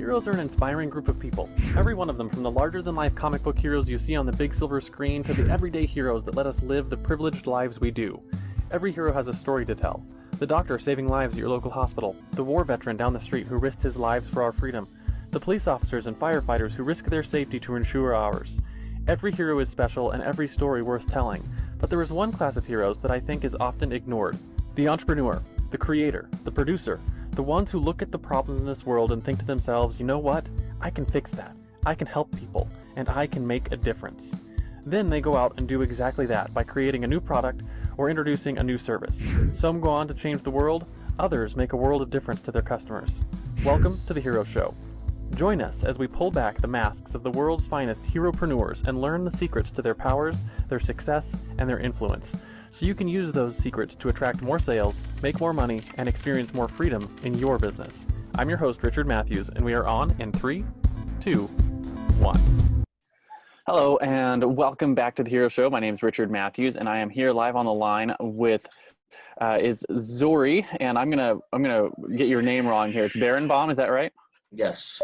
Heroes are an inspiring group of people. Every one of them, from the larger-than-life comic book heroes you see on the big silver screen to the everyday heroes that let us live the privileged lives we do. Every hero has a story to tell. The doctor saving lives at your local hospital, the war veteran down the street who risked his lives for our freedom, the police officers and firefighters who risk their safety to ensure ours. Every hero is special and every story worth telling, but there is one class of heroes that I think is often ignored. The entrepreneur, the creator, the producer, the ones who look at the problems in this world and think to themselves, you know what? I can fix that. I can help people, and I can make a difference. Then they go out and do exactly that by creating a new product or introducing a new service. Some go on to change the world, others make a world of difference to their customers. Welcome to The Hero Show. Join us as we pull back the masks of the world's finest heropreneurs and learn the secrets to their powers, their success, and their influence, so you can use those secrets to attract more sales, make more money, and experience more freedom in your business. I'm your host, Richard Matthews, and we are on in 3, 2, 1. Hello, and welcome back to The Hero Show. My name is Richard Matthews, and I am here live on the line with is Zoriy, and I'm gonna get your name wrong here. It's Birenboym, is that right? Yes.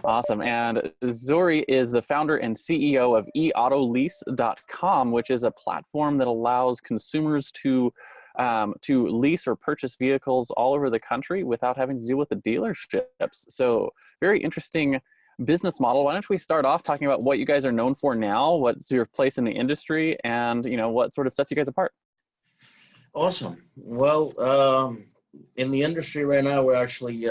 Awesome. And Zoriy is the founder and CEO of eAutolease.com, which is a platform that allows consumers to lease or purchase vehicles all over the country without having to deal with the dealerships. So very interesting business model. Why don't we start off talking about what you guys are known for now, what's your place in the industry, and what sort of sets you guys apart? Awesome. Well, in the industry right now, we're actually,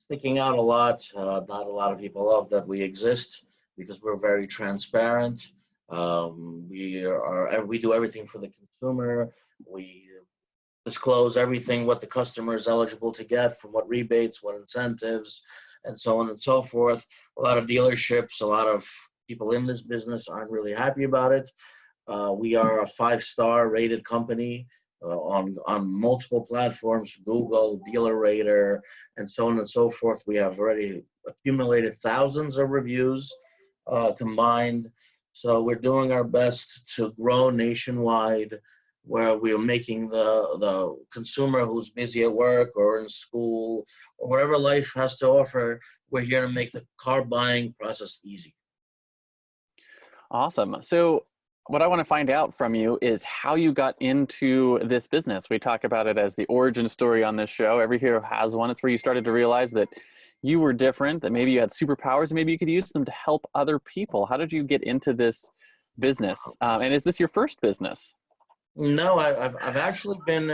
sticking out a lot. Not a lot of people love that we exist because we're very transparent. We do everything for the consumer. We disclose everything, what the customer is eligible to get, from what rebates, what incentives, and so on and so forth. A lot of dealerships, a lot of people in this business aren't really happy about it. We are a 5-star rated company on multiple platforms, Google, Dealer Rater, and so on and so forth. We have already accumulated thousands of reviews combined. So we're doing our best to grow nationwide, where we are making the consumer who's busy at work or in school or whatever life has to offer, we're here to make the car buying process easy. Awesome. So what I want to find out from you is how you got into this business. We talk about it as the origin story on this show. Every hero has one. It's where you started to realize that you were different, that maybe you had superpowers, and maybe you could use them to help other people. How did you get into this business? And is this your first business? No, I've actually been,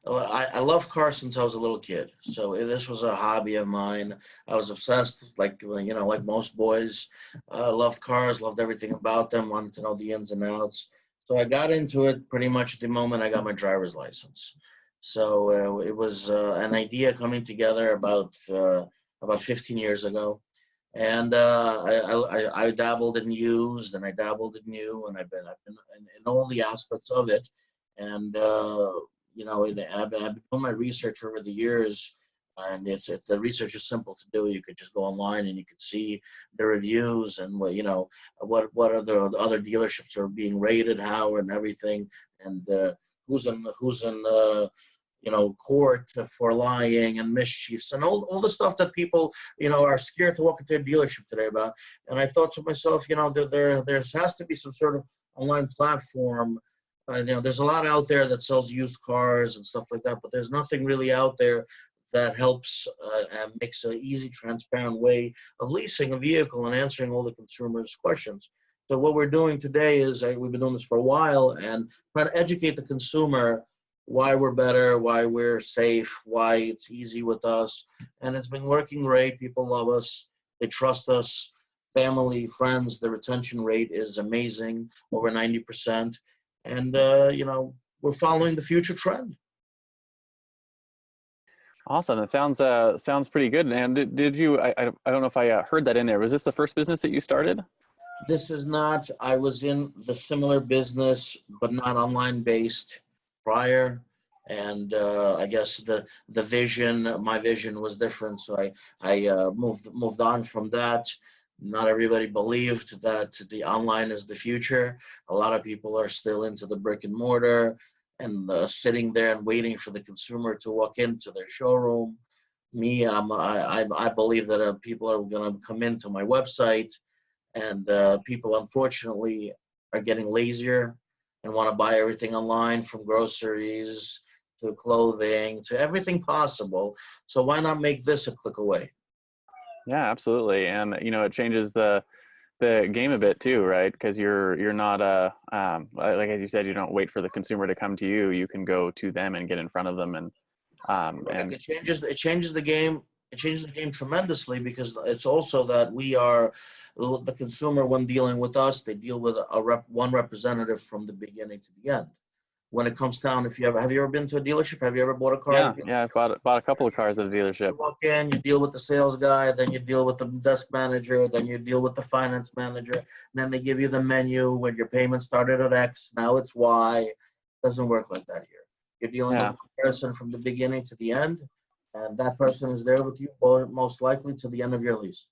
I love cars since I was a little kid. So this was a hobby of mine. I was obsessed, like most boys. Loved cars, loved everything about them, wanted to know the ins and outs. So I got into it pretty much at the moment I got my driver's license. So it was an idea coming together about 15 years ago. And I dabbled in used, and I dabbled in new, and I've been in all the aspects of it. And I've been doing my research over the years, and the research is simple to do. You could just go online and you could see the reviews and what other dealerships are being rated, how, and everything, and who's in court for lying and mischiefs and all the stuff that people, are scared to walk into a dealership today about. And I thought to myself, there has to be some sort of online platform. There's a lot out there that sells used cars and stuff like that, but there's nothing really out there that helps and makes an easy, transparent way of leasing a vehicle and answering all the consumers' questions. So what we're doing today is we've been doing this for a while and trying to educate the consumer why we're better, why we're safe, why it's easy with us. And it's been working great. People love us. They trust us. Family, friends, the retention rate is amazing, over 90%. And, we're following the future trend. Awesome. That sounds pretty good. And did you, I don't know if I heard that in there. Was this the first business that you started? This is not. I was in the similar business, but not online based prior, and I guess my vision was different, so I moved on from that. Not everybody believed that the online is the future. A lot of people are still into the brick and mortar and sitting there and waiting for the consumer to walk into their showroom. Me, I believe that people are going to come into my website, and people unfortunately are getting lazier and want to buy everything online, from groceries to clothing to everything possible. So why not make this a click away? Yeah, absolutely. And it changes the game a bit too, right? Because you're not like as you said, you don't wait for the consumer to come to you. You can go to them and get in front of them, Correct. and It changes the game. It changes the game tremendously, because it's also that we are the consumer. When dealing with us, they deal with one representative from the beginning to the end. When it comes down, if you ever have you ever been to a dealership? Have you ever bought a car at a dealership? yeah, I've bought a couple of cars at a dealership. You walk in, you deal with the sales guy, then you deal with the desk manager, then you deal with the finance manager, and then they give you the menu when your payment started at X, now it's Y. It doesn't work like that here. You're dealing with Yeah. one person from the beginning to the end, and that person is there with you most likely to the end of your lease.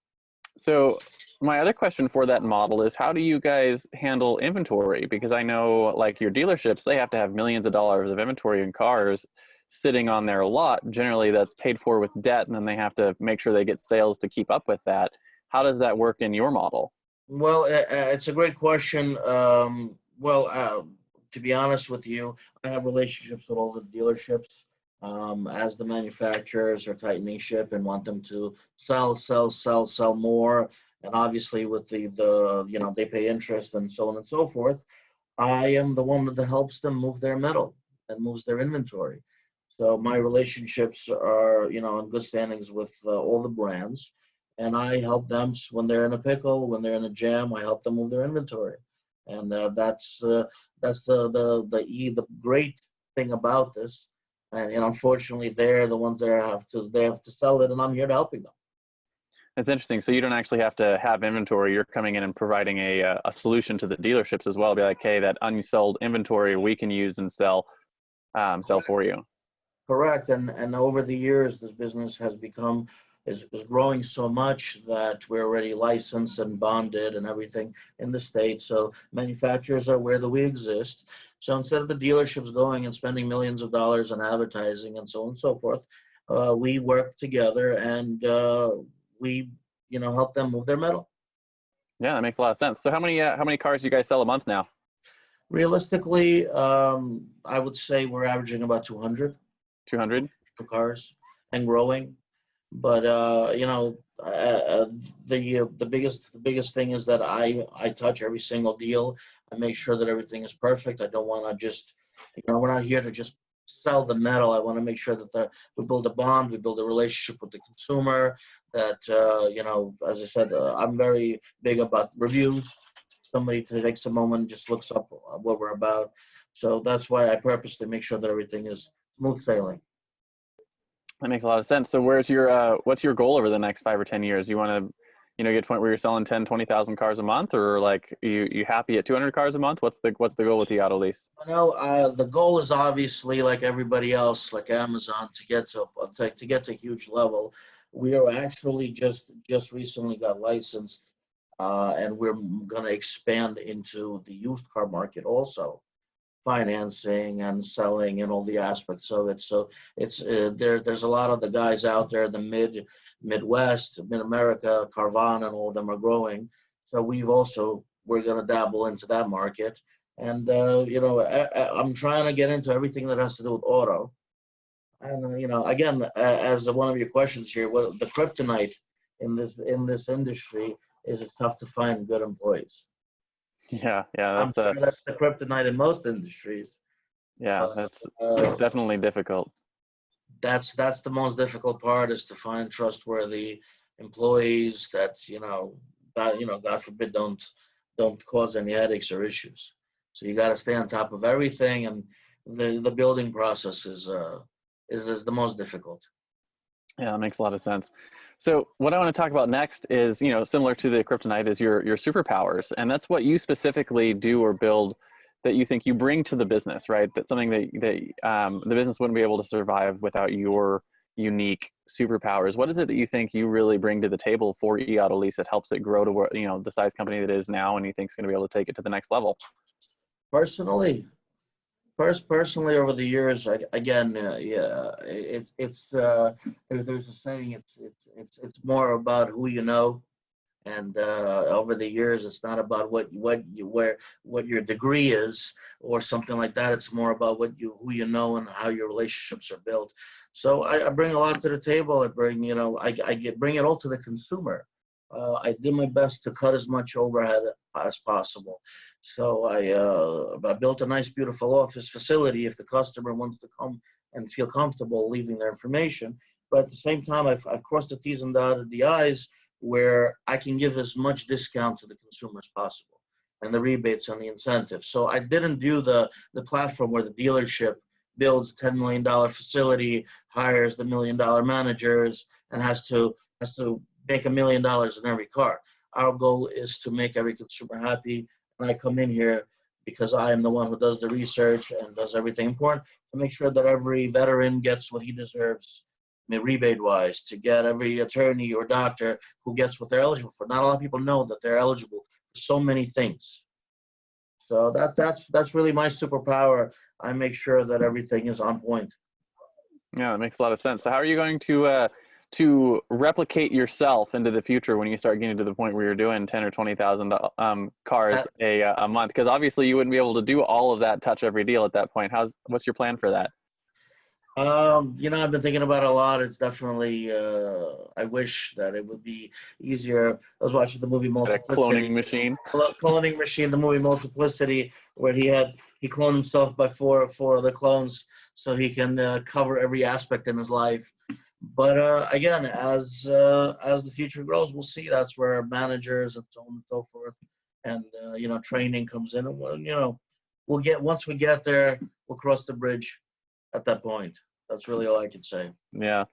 So my other question for that model is, how do you guys handle inventory? Because I know, like, your dealerships, they have to have millions of dollars of inventory in cars sitting on their lot. Generally, that's paid for with debt, and then they have to make sure they get sales to keep up with that. How does that work in your model? Well, it's a great question. To be honest with you, I have relationships with all the dealerships. As the manufacturers are tightening ship and want them to sell more, and obviously with the they pay interest and so on and so forth. I am the one that helps them move their metal and moves their inventory. So my relationships are, in good standings with all the brands, and I help them when they're in a pickle, when they're in a jam. I help them move their inventory, and that's the great thing about this. And unfortunately, they're the ones that they have to sell it, and I'm here to helping them. It's interesting. So you don't actually have to have inventory. You're coming in and providing a solution to the dealerships as well. Be like, hey, that unsold inventory we can use and sell for you. Correct. And over the years, this business is growing so much that we're already licensed and bonded and everything in the state. So manufacturers are aware that we exist. So instead of the dealerships going and spending millions of dollars on advertising and so on and so forth, we work together, and we help them move their metal. Yeah, that makes a lot of sense. So how many cars do you guys sell a month now? Realistically, I would say we're averaging about 200 200. cars and growing. But the biggest thing is that I touch every single deal. I make sure that everything is perfect. I don't want to just, we're not here to just sell the metal. I want to make sure that we build a bond, we build a relationship with the consumer. That as I said, I'm very big about reviews. Somebody takes a moment and just looks up what we're about. So that's why I purposely make sure that everything is smooth sailing. That makes a lot of sense. So what's your goal over the next 5 or 10 years? You want to, get to a point where you're selling 10, 20,000 cars a month, or like you happy at 200 cars a month? What's the goal with the auto lease? The goal is obviously, like everybody else, like Amazon, to get to a huge level. We are actually just recently got licensed, and we're going to expand into the used car market also, financing and selling and all the aspects of it. So there's a lot of the guys out there, the Midwest, Mid America, Carvana, and all of them are growing. So we're going to dabble into that market. And I'm trying to get into everything that has to do with auto. And again, as one of your questions here, what the kryptonite in this industry is, it's tough to find good employees. Yeah, I'm sure that's the kryptonite in most industries. yeah, But that's definitely difficult. that's the most difficult part, is to find trustworthy employees that God forbid don't cause any headaches or issues. So you got to stay on top of everything, and the building process is the most difficult. Yeah, that makes a lot of sense. So what I want to talk about next is, similar to the kryptonite, is your superpowers. And that's what you specifically do or build that you think you bring to the business, right? That's something that the business wouldn't be able to survive without your unique superpowers. What is it that you think you really bring to the table for eAuto Lease that helps it grow to where, the size company that it is now, and you think is going to be able to take it to the next level? Personally, Personally, over the years, again, yeah, there's a saying. It's more about who you know, and over the years, it's not about what your degree is or something like that. It's more about who you know and how your relationships are built. So I bring a lot to the table. I bring, bring it all to the consumer. I did my best to cut as much overhead as possible. So I built a nice, beautiful office facility if the customer wants to come and feel comfortable leaving their information. But at the same time, I've crossed the T's and dotted the I's, where I can give as much discount to the consumer as possible, and the rebates and the incentives. So I didn't do the platform where the dealership builds $10 million facility, hires the $1 million managers, and has to make $1 million in every car. Our goal is to make every consumer happy, and I come in here because I am the one who does the research and does everything important to make sure that every veteran gets what he deserves, rebate-wise, to get every attorney or doctor who gets what they're eligible for. Not a lot of people know that they're eligible for so many things. So that's really my superpower. I make sure that everything is on point. Yeah, it makes a lot of sense. So how are you going to replicate yourself into the future when you start getting to the point where you're doing 10 or 20,000 cars a month? Because obviously you wouldn't be able to do all of that, touch every deal at that point. What's your plan for that? I've been thinking about it a lot. It's definitely, I wish that it would be easier. I was watching the movie A cloning Multiplicity. machine. Cloning machine, the movie Multiplicity, where he cloned himself by four other clones so he can cover every aspect in his life. But again, as the future grows, we'll see. That's where managers and so on and so forth, and training comes in. And once we get there, we'll cross the bridge at that point. That's really all I can say. Yeah.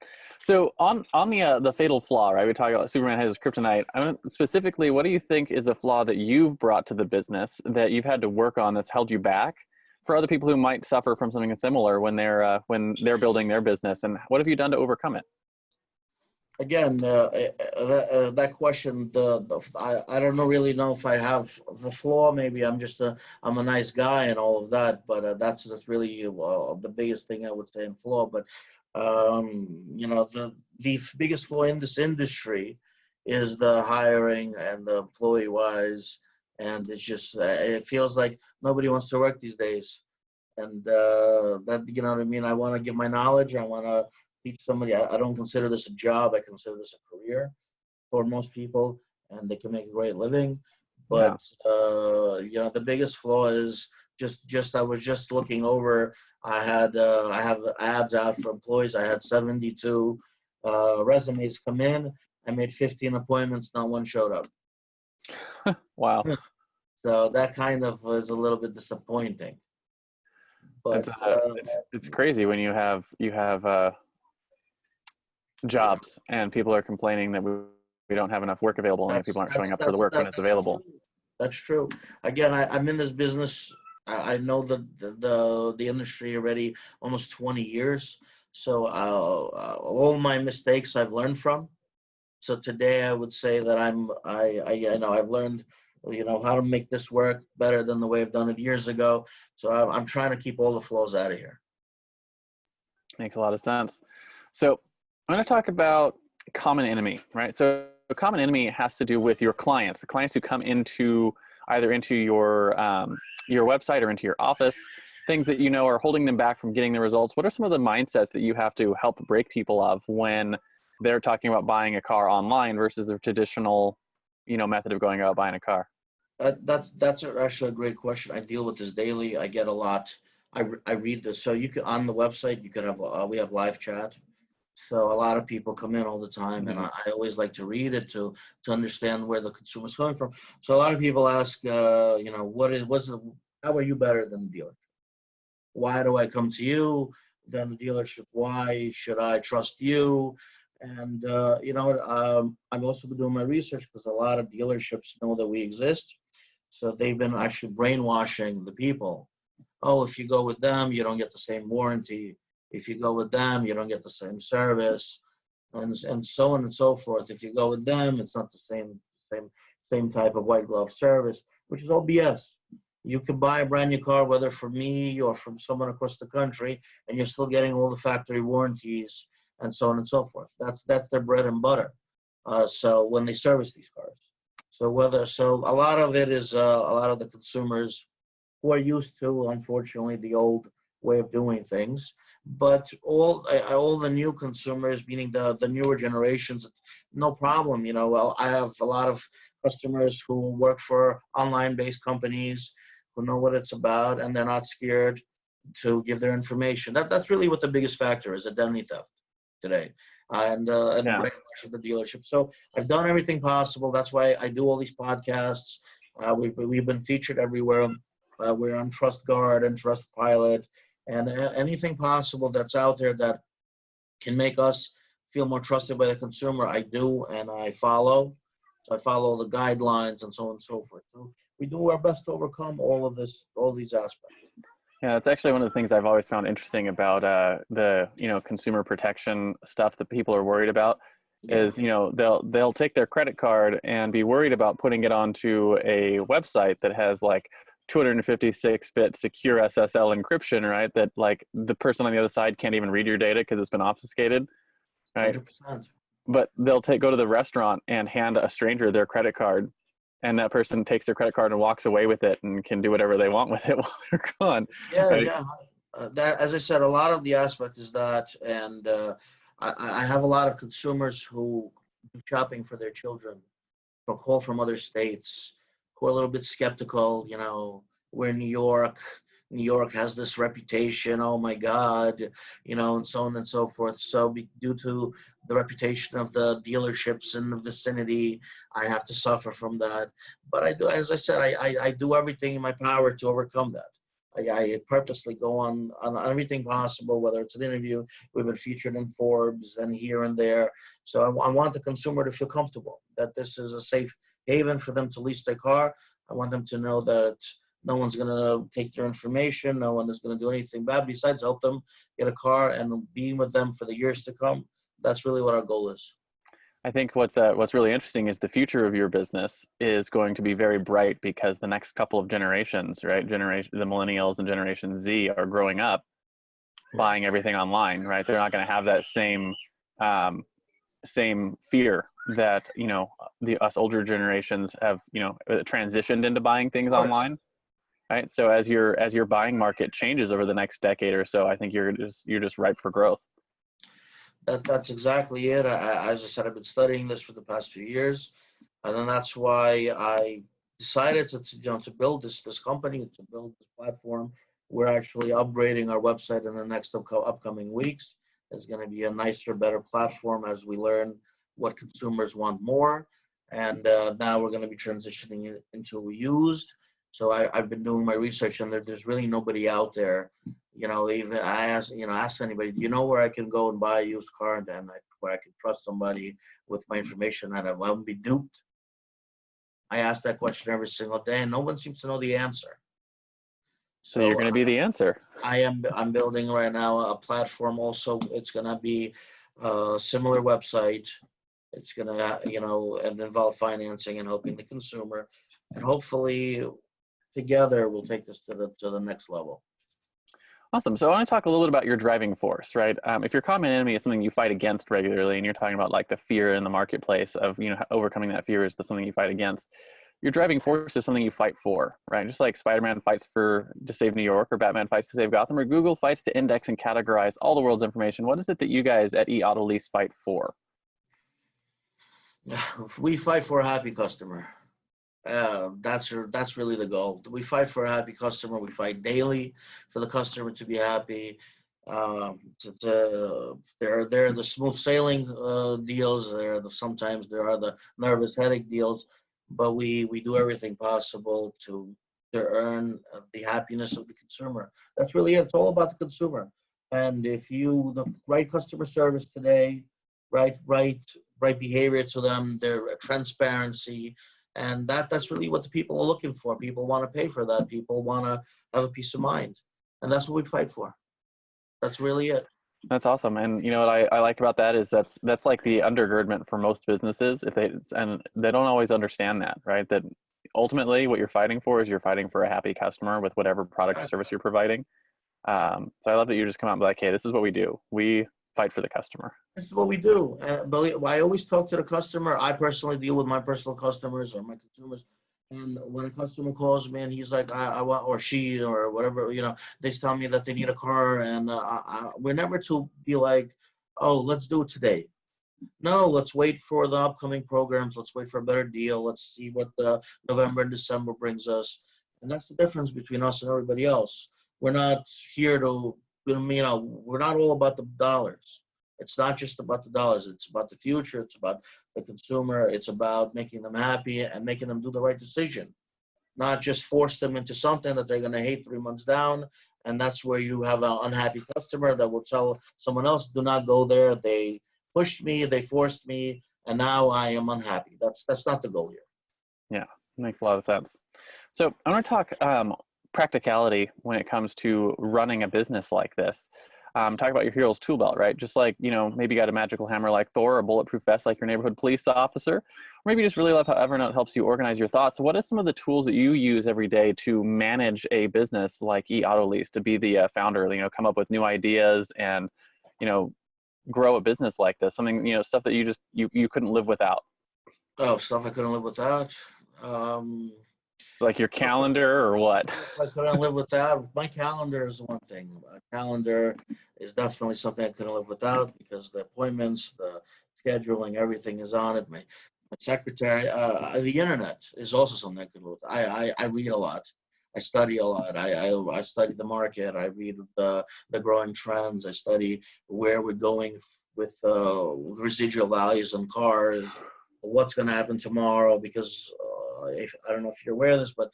So on the fatal flaw, right? We talk about Superman has kryptonite. Specifically, what do you think is a flaw that you've brought to the business that you've had to work on that's held you back for other people who might suffer from something similar when they're building their business? And what have you done to overcome it? Again, that question, I don't really know if I have the flaw. Maybe I'm a nice guy and all of that, but that's really the biggest thing I would say in flaw. But the biggest flaw in this industry is the hiring and the employee wise, and it's just it feels like nobody wants to work these days, and that, you know what I mean. I want to give my knowledge. I want to teach somebody. I don't consider this a job. I consider this a career for most people, and they can make a great living. But the biggest flaw is just I was just looking over. I have ads out for employees. I had 72 resumes come in. I made 15 appointments. Not one showed up. Wow. So that kind of was a little bit disappointing. But it's crazy when you have jobs and people are complaining that we don't have enough work available and people aren't showing up for the work when it's available. True. That's true. Again, I'm in this business. I know the industry already almost 20 years. So all my mistakes I've learned from. So today I would say that I've learned how to make this work better than the way I've done it years ago. So I'm trying to keep all the flaws out of here. Makes a lot of sense. So I'm going to talk about common enemy, right? So a common enemy has to do with your clients, the clients who come either into your website or into your office, things that are holding them back from getting the results. What are some of the mindsets that you have to help break people of when they're talking about buying a car online versus the traditional, method of going about buying a car? That's actually a great question. I deal with this daily. I get a lot. I read this. So you can, on the website, you could have we have live chat. So a lot of people come in all the time, and I always like to read it to understand where the consumer's coming from. So a lot of people ask, how are you better than the dealer? Why do I come to you than the dealership? Why should I trust you? And I've also been doing my research because a lot of dealerships know that we exist. So they've been actually brainwashing the people. Oh, if you go with them, you don't get the same warranty. If you go with them, you don't get the same service, and so on and so forth. If you go with them, it's not the same type of white glove service, which is all BS. You could buy a brand new car, whether from me or from someone across the country, and you're still getting all the factory warranties and so on and so forth. That's their bread and butter. So when they service these cars, so a lot of it is a lot of the consumers who are used to, unfortunately, the old way of doing things. But all the new consumers, meaning the newer generations, no problem. Well, I have a lot of customers who work for online-based companies who know what it's about, and they're not scared to give their information. That's really what the biggest factor is: identity theft today, and the Yeah. brainwash of the dealership. So I've done everything possible. That's why I do all these podcasts. We've been featured everywhere. We're on Trust Guard and Trust Pilot, and anything possible that's out there that can make us feel more trusted by the consumer, I do, and I follow. So I follow the guidelines and so on and so forth. So we do our best to overcome all of this, all these aspects. Yeah, it's actually one of the things I've always found interesting about the consumer protection stuff that people are worried about Yeah. is they'll take their credit card and be worried about putting it onto a website that has like 256-bit secure SSL encryption, right? That like the person on the other side can't even read your data because it's been obfuscated, right? 100%. But they'll go to the restaurant and hand a stranger their credit card, and that person takes their credit card and walks away with it and can do whatever they want with it while they're gone. Yeah, Right? yeah. That, as I said, a lot of the aspect is that, and I have a lot of consumers who do shopping for their children, or call from other states, who are a little bit skeptical. We're in New York. New York has this reputation. Oh my God, and so on and so forth. So, due to the reputation of the dealerships in the vicinity, I have to suffer from that. But I do, as I said, I do everything in my power to overcome that. I purposely go on everything possible, whether it's an interview. We've been featured in Forbes and here and there. So I want the consumer to feel comfortable that this is a safe haven for them to lease their car. I want them to know that no one's going to take their information. No one is going to do anything bad besides help them get a car and be with them for the years to come. That's really what our goal is. I think what's really interesting is the future of your business is going to be very bright because the next couple of generations, right? The millennials and Generation Z are growing up buying everything online, right? They're not going to have that same fear that us older generations have transitioned into buying things Of course. online, right? So as your buying market changes over the next decade or so, I think you're just ripe for growth. That's exactly it. As I said, I've been studying this for the past few years, and then that's why I decided to build this company, to build this platform. We're actually upgrading our website in the next upcoming weeks. It's going to be a nicer, better platform as we learn what consumers want more, and now we're going to be transitioning it into used. So I've been doing my research, and there's really nobody out there. Even I ask anybody, do you know where I can go and buy a used car, and then where I can trust somebody with my information and I won't be duped? I ask that question every single day, and no one seems to know the answer. So you're So going to be the answer. I'm building right now a platform. Also, it's going to be a similar website. It's going to and involve financing and helping the consumer, and hopefully together we'll take this to the next level. Awesome. So I want to talk a little bit about your driving force, right? If your common enemy is something you fight against regularly, and you're talking about like the fear in the marketplace of, overcoming that fear is something you fight against. Your driving force is something you fight for, right? Just like Spider-Man fights to save New York, or Batman fights to save Gotham, or Google fights to index and categorize all the world's information. What is it that you guys at eAutoLease fight for? We fight for a happy customer. That's really the goal. We fight for a happy customer. We fight daily for the customer to be happy. They're the smooth sailing deals. Sometimes there are the nervous headache deals, but we do everything possible to earn the happiness of the consumer. That's really it. It's all about the consumer. And if the right customer service today, right behavior to them, their transparency, and that's really what the people are looking for. People want to pay for that. People want to have a peace of mind, and that's what we fight for. That's really it. That's awesome. And what I like about that is that's like the undergirdment for most businesses. And they don't always understand that, right? That ultimately what you're fighting for is you're fighting for a happy customer with whatever product or service you're providing. So I love that you just come out and be like, hey, this is what we do. We fight for the customer. This is what we do. I always talk to the customer. I personally deal with my personal customers or my consumers. And when a customer calls me and he's like, I want, or she, or whatever, they tell me that they need a car. And we're never to be like, oh, let's do it today. No, let's wait for the upcoming programs. Let's wait for a better deal. Let's see what the November and December brings us. And that's the difference between us and everybody else. We're not here to, we're not all about the dollars. It's not just about the dollars. It's about the future. It's about the consumer. It's about making them happy and making them do the right decision, not just force them into something that they're going to hate 3 months down. And that's where you have an unhappy customer that will tell someone else, do not go there. They pushed me, they forced me, and now I am unhappy. That's not the goal here. Yeah, makes a lot of sense. So I want to talk practicality when it comes to running a business like this. Talk about your hero's tool belt, right? Just like, maybe you got a magical hammer like Thor, or a bulletproof vest like your neighborhood police officer, or maybe you just really love how Evernote helps you organize your thoughts. What are some of the tools that you use every day to manage a business like eAutolease, to be the founder, come up with new ideas and, grow a business like this? Something, stuff that you couldn't live without. Oh, stuff I couldn't live without. It's like your calendar or what? I couldn't live without. My calendar is one thing. A calendar is definitely something I couldn't live without because the appointments, the scheduling, everything is on it. My secretary, the internet is also something I could live with. I read a lot. I study a lot. I study the market. I read the growing trends. I study where we're going with residual values on cars, what's going to happen tomorrow, because I don't know if you're aware of this, but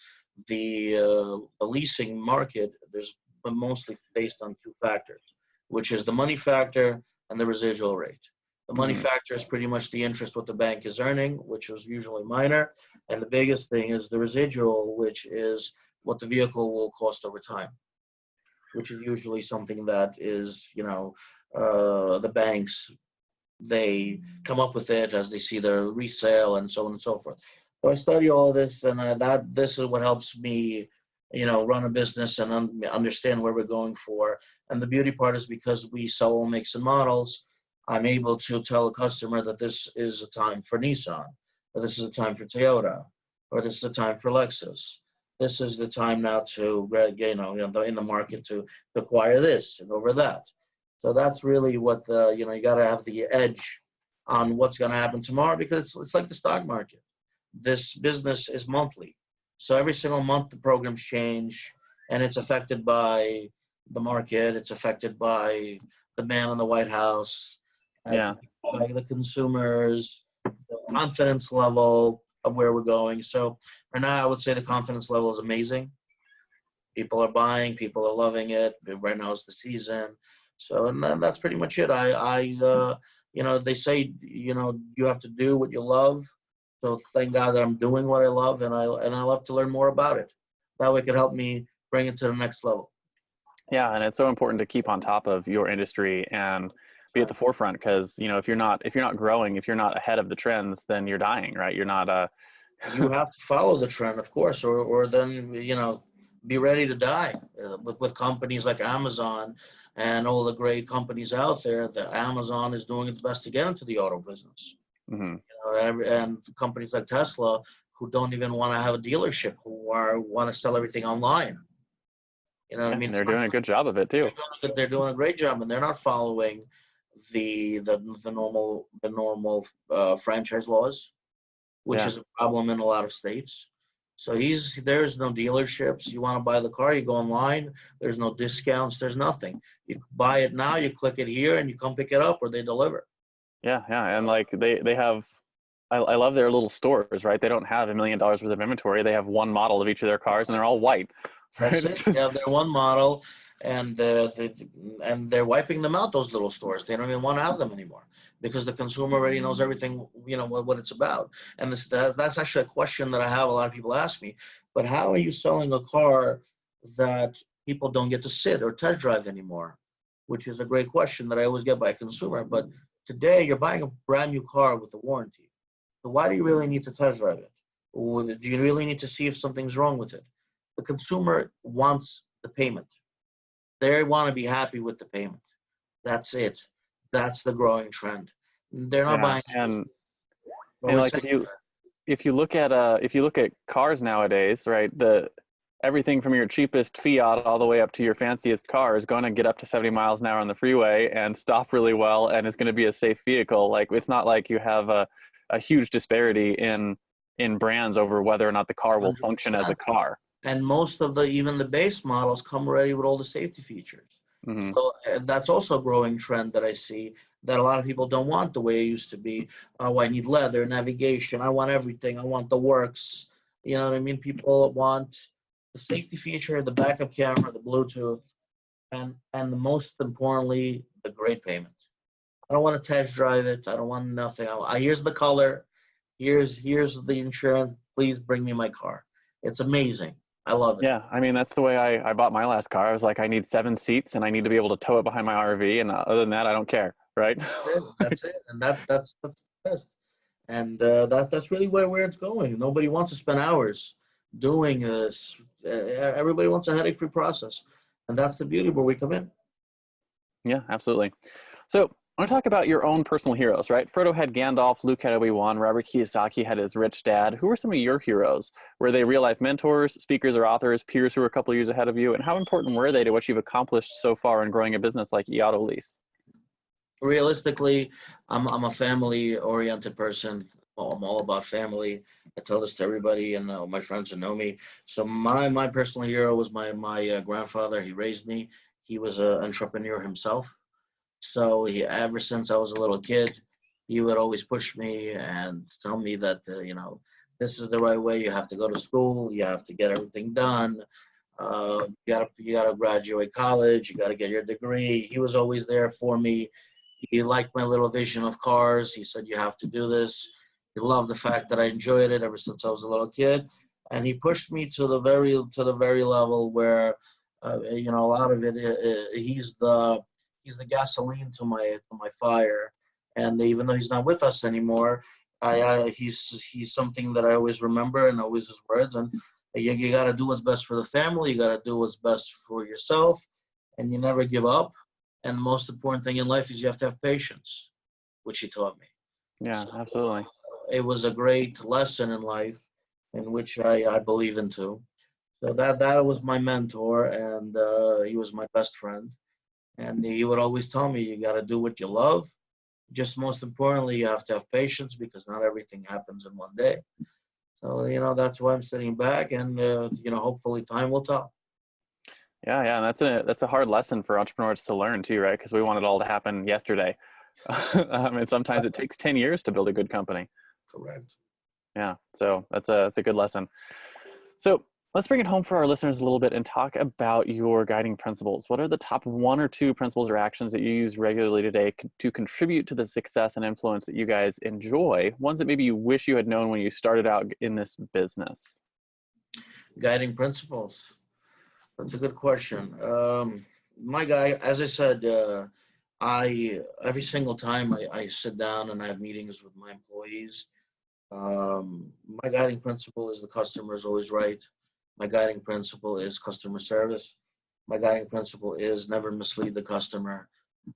the leasing market, there's mostly based on two factors, which is the money factor and the residual rate. The money factor is pretty much the interest what the bank is earning, which is usually minor. And the biggest thing is the residual, which is what the vehicle will cost over time, which is usually something that is, the banks, they come up with it as they see their resale and so on and so forth. So I study all this, and this is what helps me, run a business and understand where we're going for. And the beauty part is because we sell all makes and models, I'm able to tell a customer that this is a time for Nissan, or this is a time for Toyota, or this is a time for Lexus. This is the time now to, in the market to acquire this and over that. So that's really what you got to have the edge on what's going to happen tomorrow, because it's like the stock market. This business is monthly. So every single month the programs change, and it's affected by the market. It's affected by the man in the White House, Yeah. by the consumers, the confidence level of where we're going. So right now I would say the confidence level is amazing. People are buying, people are loving it. Right now is the season. So, and then that's pretty much it. They say, you have to do what you love. So thank God that I'm doing what I love, and I love to learn more about it. That way it could help me bring it to the next level. Yeah, and it's so important to keep on top of your industry and be at the forefront, because if you're not growing, if you're not ahead of the trends, then you're dying, right? You're not You have to follow the trend, of course, or then be ready to die. With companies like Amazon and all the great companies out there, the Amazon is doing its best to get into the auto business. And companies like Tesla, who don't even want to have a dealership, who want to sell everything online. You know what I mean? They're doing a good job of it too. They're doing a great job, and they're not following the normal franchise laws, which is a problem in a lot of states. So there's no dealerships. You want to buy the car, you go online. There's no discounts. There's nothing. You buy it now, you click it here, and you come pick it up, or they deliver. Yeah, and like they have, I love their little stores, right? They don't have $1 million worth of inventory. They have one model of each of their cars, and they're all white. That's it. They have their one model, and they're wiping them out, those little stores. They don't even want to have them anymore because the consumer already knows everything, what it's about. And that's actually a question that I have a lot of people ask me. But how are you selling a car that people don't get to sit or test drive anymore? Which is a great question that I always get by a consumer. But today you're buying a brand new car with a warranty. So why do you really need to test drive it? Do you really need to see if something's wrong with it? The consumer wants the payment. They want to be happy with the payment. That's it. That's the growing trend. They're not Yeah, buying. What and were you like saying? if you look at cars nowadays, right? The everything from your cheapest Fiat all the way up to your fanciest car is going to get up to 70 miles an hour on the freeway and stop really well, and it's going to be a safe vehicle. Like it's not like you have a huge disparity in brands over whether or not the car will function as a 100%. car. And most of the even the base models come already with all the safety features. Hmm. So that's also a growing trend that I see, that a lot of people don't want the way it used to be. Oh, I need leather, navigation. I want everything. I want the works. You know what I mean? People want the safety feature, the backup camera, the Bluetooth, and the most importantly, the great payment. I don't want to test drive it. I don't want nothing. Here's the color. Here's the insurance. Please bring me my car. It's amazing. I love it. Yeah, I mean that's the way I bought my last car. I was like, I need 7 seats and I need to be able to tow it behind my RV, and other than that, I don't care, right? That's it. And that's the best. And that's really where it's going. Nobody wants to spend hours doing this. Everybody wants a headache-free process, and that's the beauty where we come in. Yeah, absolutely. So I want to talk about your own personal heroes, right? Frodo had Gandalf, Luke had Obi-Wan, Robert Kiyosaki had his rich dad. Who are some of your heroes? Were they real-life mentors, speakers or authors, peers who were a couple of years ahead of you? And how important were they to what you've accomplished so far in growing a business like AKATheAlchemist? Realistically, I'm a family-oriented person. I'm all about family. I tell this to everybody and my friends who know me. So my personal hero was my grandfather. He raised me. He was an entrepreneur himself. So ever since I was a little kid, he would always push me and tell me that this is the right way. You have to go to school. You have to get everything done. You gotta graduate college. You gotta get your degree. He was always there for me. He liked my little vision of cars. He said, "You have to do this." He loved the fact that I enjoyed it ever since I was a little kid, and he pushed me to the very level where, a lot of it. He's the gasoline to my fire, and even though he's not with us anymore, he's something that I always remember and always his words. And you got to do what's best for the family. You got to do what's best for yourself, and you never give up. And the most important thing in life is you have to have patience, which he taught me. Yeah, So absolutely. it was a great lesson in life, in which I believe in too. So that was my mentor, and he was my best friend. And he would always tell me, you got to do what you love. Just most importantly, you have to have patience, because not everything happens in one day. So that's why I'm sitting back, and hopefully time will tell. Yeah, yeah, and that's a hard lesson for entrepreneurs to learn too, right? Because we want it all to happen yesterday. And sometimes it takes 10 years to build a good company. Correct. Yeah, so that's a good lesson. So let's bring it home for our listeners a little bit and talk about your guiding principles. What are the top one or two principles or actions that you use regularly today to contribute to the success and influence that you guys enjoy? Ones that maybe you wish you had known when you started out in this business. Guiding principles. That's a good question. My guy, as I said, I every single time I sit down and I have meetings with my employees, my guiding principle is the customer is always right. My guiding principle is customer service. My guiding principle is never mislead the customer,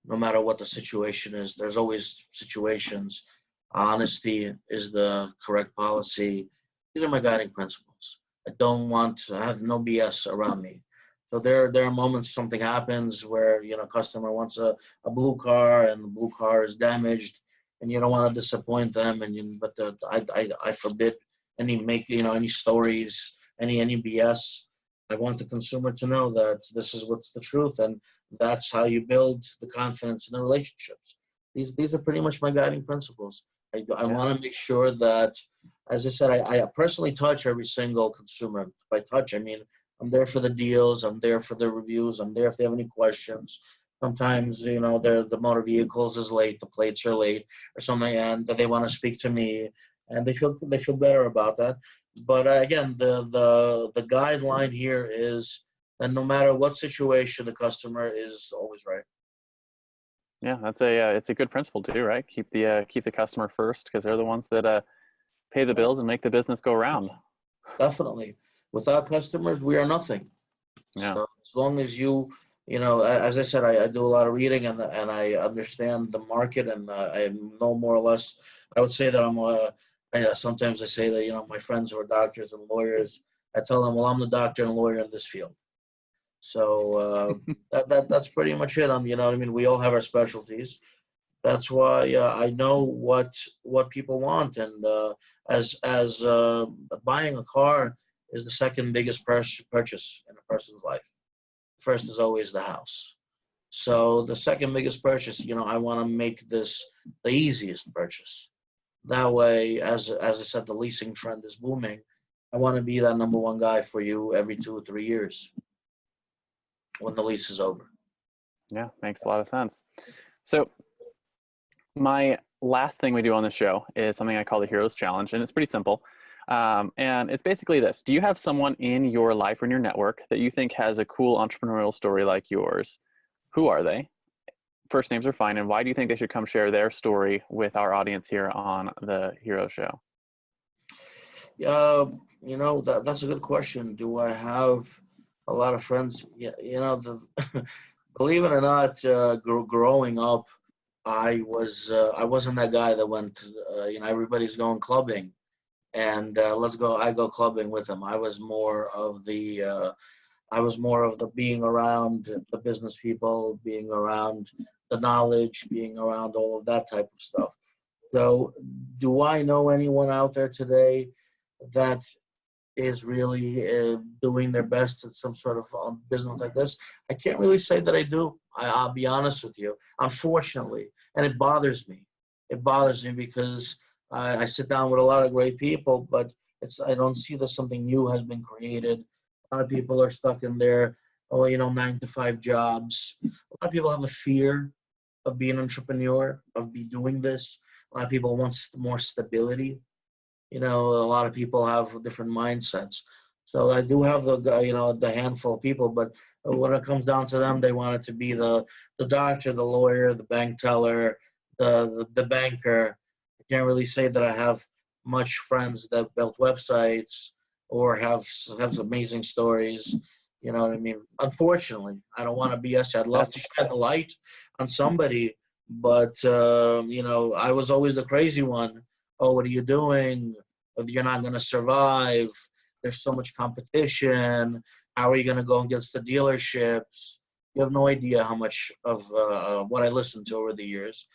no matter what the situation is. There's always situations. Honesty is the correct policy. These are my guiding principles. I don't want to have no BS around me. So there are moments something happens where customer wants a blue car, and the blue car is damaged, and you don't want to disappoint them. I forbid any stories, any BS. I want the consumer to know that this is what's the truth, and that's how you build the confidence in the relationships. These are pretty much my guiding principles. I Yeah. want to make sure that, as I said, I personally touch every single consumer. By touch, I mean I'm there for the deals. I'm there for the reviews. I'm there if they have any questions. Sometimes, the motor vehicles is late, the plates are late or something, and they want to speak to me, and they feel better about that. But again, the guideline here is that no matter what situation, the customer is always right. Yeah, that's it's a good principle too, right? Keep the customer first, because they're the ones that pay the bills and make the business go round. Definitely. Without customers, we are nothing. Yeah. So as long as as I said, I do a lot of reading and I understand the market and I know more or less. I would say that sometimes I say that, my friends who are doctors and lawyers, I tell them, well, I'm the doctor and lawyer in this field. So that's pretty much it. You know what I mean? We all have our specialties. That's why I know what people want. And as buying a car is the second biggest purchase in a person's life. First is always the house. So the second biggest purchase, I want to make this the easiest purchase. That way, as I said, the leasing trend is booming. I want to be that number one guy for you every 2 or 3 years when the lease is over. Yeah, makes a lot of sense. So my last thing we do on the show is something I call the Heroes Challenge, and it's pretty simple. And it's basically this. Do you have someone in your life or in your network that you think has a cool entrepreneurial story like yours? Who are they? First names are fine. And why do you think they should come share their story with our audience here on the Hero Show? That's a good question. Do I have a lot of friends? Yeah, believe it or not, growing up, I wasn't that guy that went, everybody's going clubbing. And I go clubbing with them. I was more of the being around the business people, being around the knowledge, being around all of that type of stuff. So do I know anyone out there today that is really doing their best at some sort of business like this? I can't really say that I do. I'll be honest with you, unfortunately. And it bothers me. It bothers me because I sit down with a lot of great people, but I don't see that something new has been created. A lot of people are stuck in their 9-to-5 jobs. A lot of people have a fear of being an entrepreneur, of doing this. A lot of people want more stability. A lot of people have different mindsets. So I do have the handful of people, but when it comes down to them, they want it to be the doctor, the lawyer, the bank teller, the banker. I can't really say that I have much friends that built websites or have amazing stories. You know what I mean? Unfortunately, I don't want to BS. I'd love to shed a light on somebody, but I was always the crazy one. Oh, what are you doing? You're not going to survive. There's so much competition. How are you going to go against the dealerships? You have no idea how much of what I listened to over the years.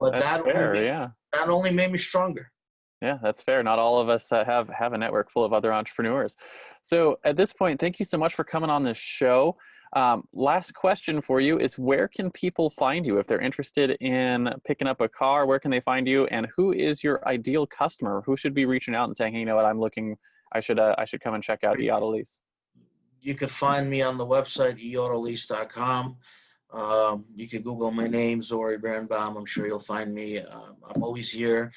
But that only made me stronger. Yeah, that's fair. Not all of us have a network full of other entrepreneurs. So at this point, thank you so much for coming on this show. Last question for you is, where can people find you if they're interested in picking up a car? Where can they find you? And who is your ideal customer? Who should be reaching out and saying, hey, you know what, I should come and check out eAutolease? You could find me on the website, eAutolease.com. You could Google my name, Zoriy Birenboym. I'm sure you'll find me. I'm always here.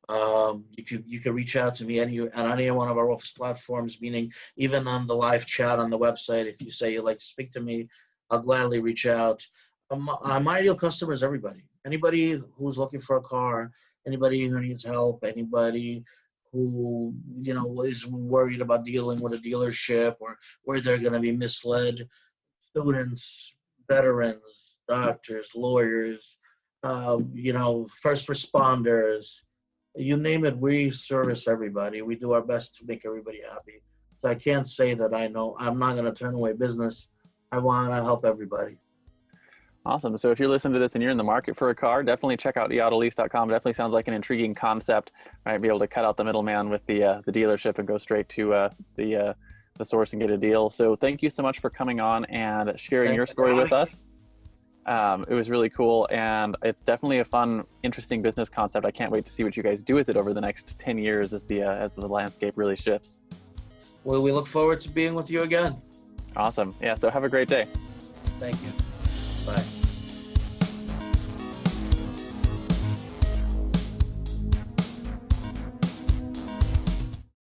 You could reach out to me on any one of our office platforms, meaning even on the live chat on the website. If you say you'd like to speak to me, I'll gladly reach out. My ideal customer is everybody. Anybody who's looking for a car, anybody who needs help, anybody who is worried about dealing with a dealership or where they're going to be misled. Students, veterans, doctors, lawyers, first responders, you name it, we service everybody. We do our best to make everybody happy. So I can't say that I'm not going to turn away business. I want to help everybody. Awesome. So if you're listening to this and you're in the market for a car, definitely check out eAutolease.com. Definitely sounds like an intriguing concept. Might be able to cut out the middleman with the dealership and go straight to the source and get a deal. So thank you so much for coming on and sharing your story with us. It was really cool, and it's definitely a fun, interesting business concept. I can't wait to see what you guys do with it over the next 10 years as the landscape really shifts. Well, we look forward to being with you again. Awesome. Yeah, so have a great day. Thank you. Bye.